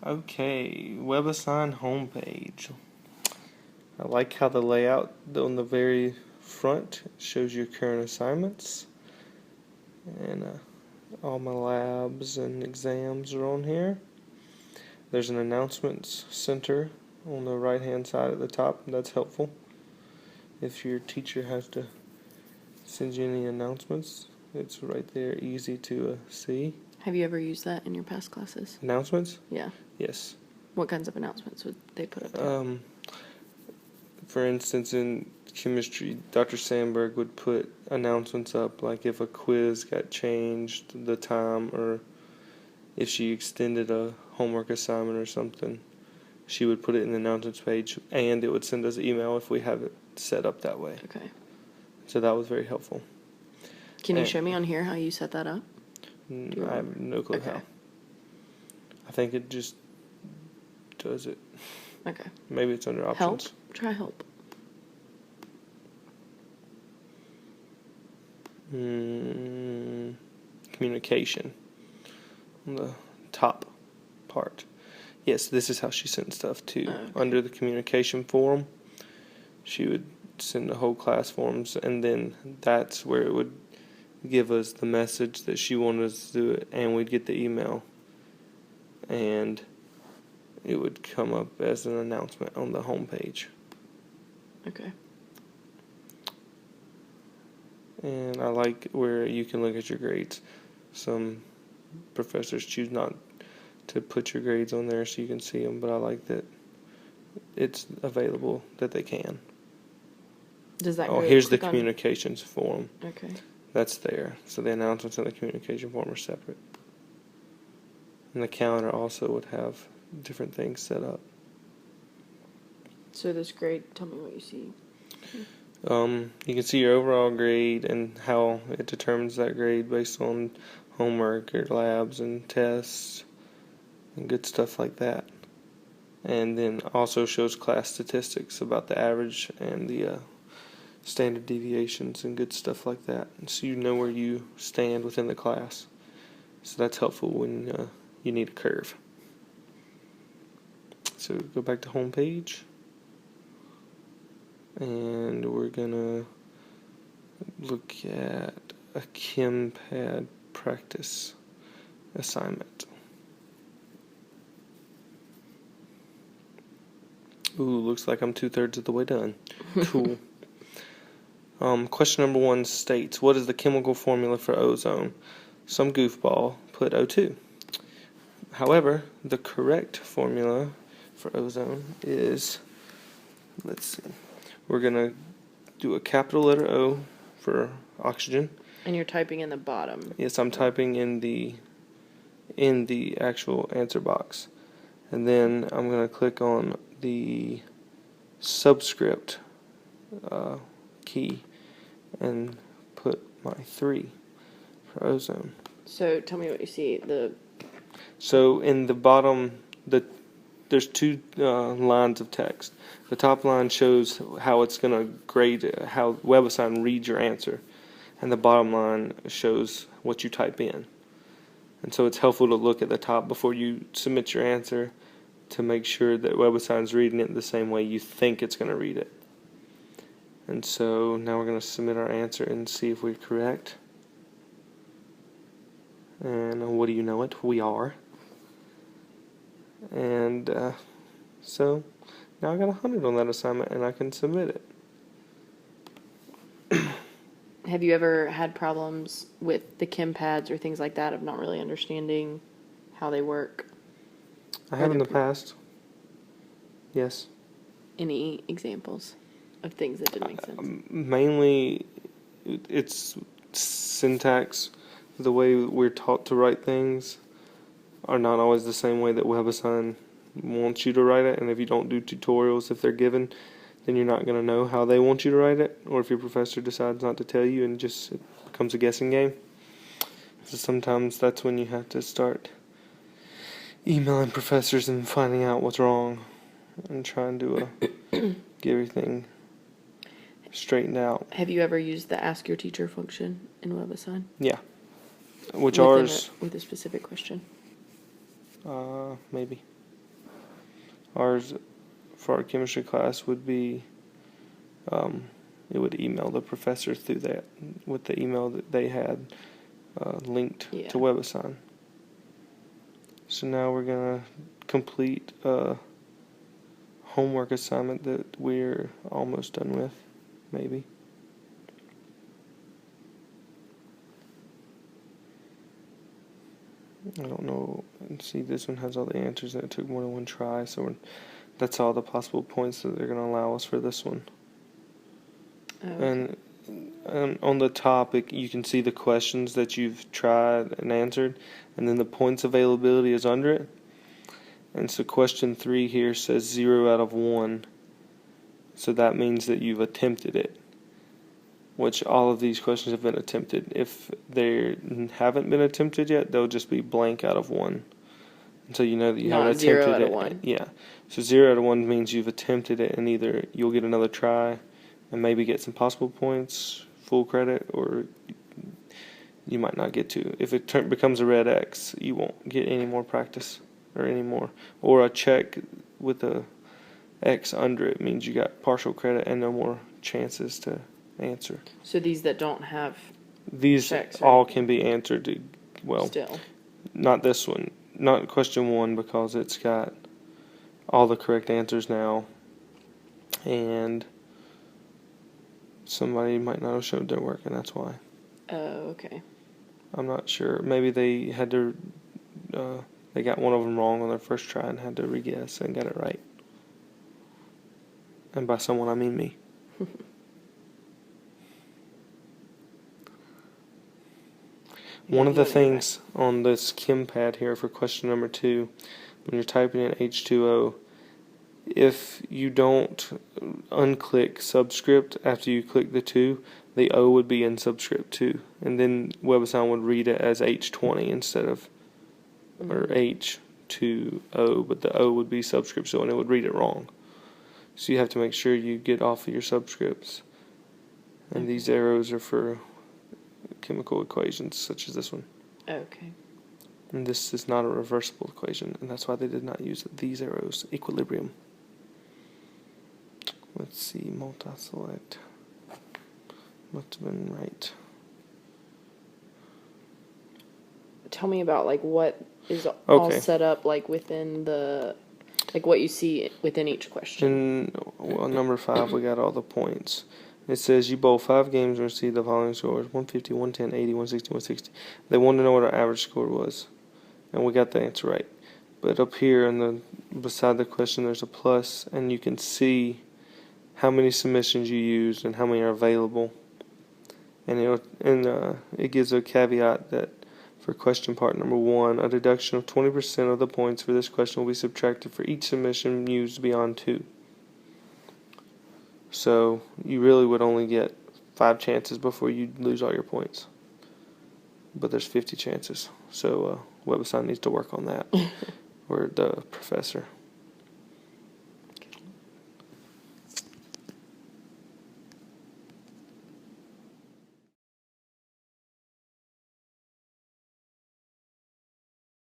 Okay, WebAssign homepage. I like how the layout on the very front shows your current assignments. And all my labs and exams are on here. There's an announcements center on the right hand side at the top. That's helpful. If your teacher has to send you any announcements, it's right there, easy to see. Have you ever used that in your past classes? Announcements? Yeah. Yes. What kinds of announcements would they put up there? For instance, in chemistry, Dr. Sandberg would put announcements up, like if a quiz got changed, the time, or if she extended a homework assignment or something. She would put it in the announcements page, and it would send us an email if we have it set up that way. Okay. So that was very helpful. Can you show me on here how you set that up? I have no clue how. I think it just does it. Okay. Maybe it's under options. Help? Try help. Communication. On the top part. Yes, this is how she sent stuff too. Okay. Under the communication forum, she would send the whole class forums, and then that's where it would give us the message that she wanted us to do it, and we'd get the email, and it would come up as an announcement on the home page. Okay. And I like where you can look at your grades. Some professors choose not to put your grades on there so you can see them, but I like that it's available that they can. Does that here's the communications forum. Okay. That's there. So the announcements and the communication forum are separate. And the calendar also would have different things set up. So this grade, tell me what you see. You can see your overall grade and how it determines that grade based on homework or labs and tests and good stuff like that. And then also shows class statistics about the average and the standard deviations and good stuff like that. So you know where you stand within the class. So that's helpful when you need a curve. So go back to home page. And we're going to look at a ChemPad practice assignment. Ooh, looks like I'm 2/3 of the way done. Cool. Question number 1 states, what is the chemical formula for ozone? Some goofball put O2. However, the correct formula for ozone is, let's see, we're going to do a capital letter O for oxygen. And you're typing in the bottom. Yes, I'm typing in the actual answer box. And then I'm going to click on the subscript key and put my 3 for ozone. So tell me what you see. So in the bottom, there's 2 lines of text. The top line shows how it's going to grade, how WebAssign reads your answer. And the bottom line shows what you type in. And so it's helpful to look at the top before you submit your answer to make sure that WebAssign's reading it the same way you think it's going to read it. And so now we're going to submit our answer and see if we're correct. And what do you know it? We are. And so now I got 100 on that assignment and I can submit it. Have you ever had problems with the chem pads or things like that of not really understanding how they work? I have in the past. Yes. Any examples of things that didn't make sense? Mainly, it's syntax. The way we're taught to write things are not always the same way that WebAssign wants you to write it. And if you don't do tutorials, if they're given, then you're not going to know how they want you to write it. Or if your professor decides not to tell you and just it becomes a guessing game. So sometimes that's when you have to start emailing professors and finding out what's wrong and trying to get everything straightened out. Have you ever used the Ask Your Teacher function in WebAssign? Yeah. Which ours? With a specific question? Maybe. Ours, for our chemistry class, would be, it would email the professor through that, with the email that they had linked Yeah. to WebAssign. So now we're going to complete a homework assignment that we're almost done with, maybe. I don't know. And see, this one has all the answers, and it took more than one try, so that's all the possible points that they're going to allow us for this one. Oh, okay. And on the topic, you can see the questions that you've tried and answered, and then the points availability is under it. And so question 3 here says 0 out of 1. So that means that you've attempted it, which all of these questions have been attempted. If they haven't been attempted yet, they'll just be blank out of 1. Until you know that you Not haven't 0 attempted out of it. 1. Yeah. So 0 out of 1 means you've attempted it, and either you'll get another try and maybe get some possible points, full credit, or you might not get to. If it becomes a red X, you won't get any more practice or any more. Or a check with a X under it means you got partial credit and no more chances to answer. So these that don't have These checks, all right? can be answered. Well, Still. not this one. Not question 1, because it's got all the correct answers now. And somebody might not have showed their work, and that's why. Oh, okay. I'm not sure. Maybe they had to, they got one of them wrong on their first try and had to re-guess and got it right. And by someone, I mean me. One of the things on this chem pad here for question number 2, when you're typing in H2O, if you don't unclick subscript after you click the 2, the O would be in subscript 2. And then WebAssign would read it as H20 instead of, or H2O, but the O would be subscript, so and it would read it wrong. So you have to make sure you get off of your subscripts. And Okay. these arrows are for chemical equations, such as this one. Okay. And this is not a reversible equation, and that's why they did not use these arrows. Equilibrium. Let's see, multi-select. Must have been right. Tell me about like what is all Okay. set up like within the, like what you see within each question. In number 5, we got all the points. It says you bowl 5 games and received the following scores: 150, 110, 80, 160, 160. They wanted to know what our average score was, and we got the answer right. But up here, beside the question, there's a plus, and you can see how many submissions you used and how many are available. And it gives a caveat that for question part number 1, a deduction of 20% of the points for this question will be subtracted for each submission used beyond 2. So you really would only get 5 chances before you lose all your points. But there's 50 chances. So WebAssign needs to work on that, or the professor.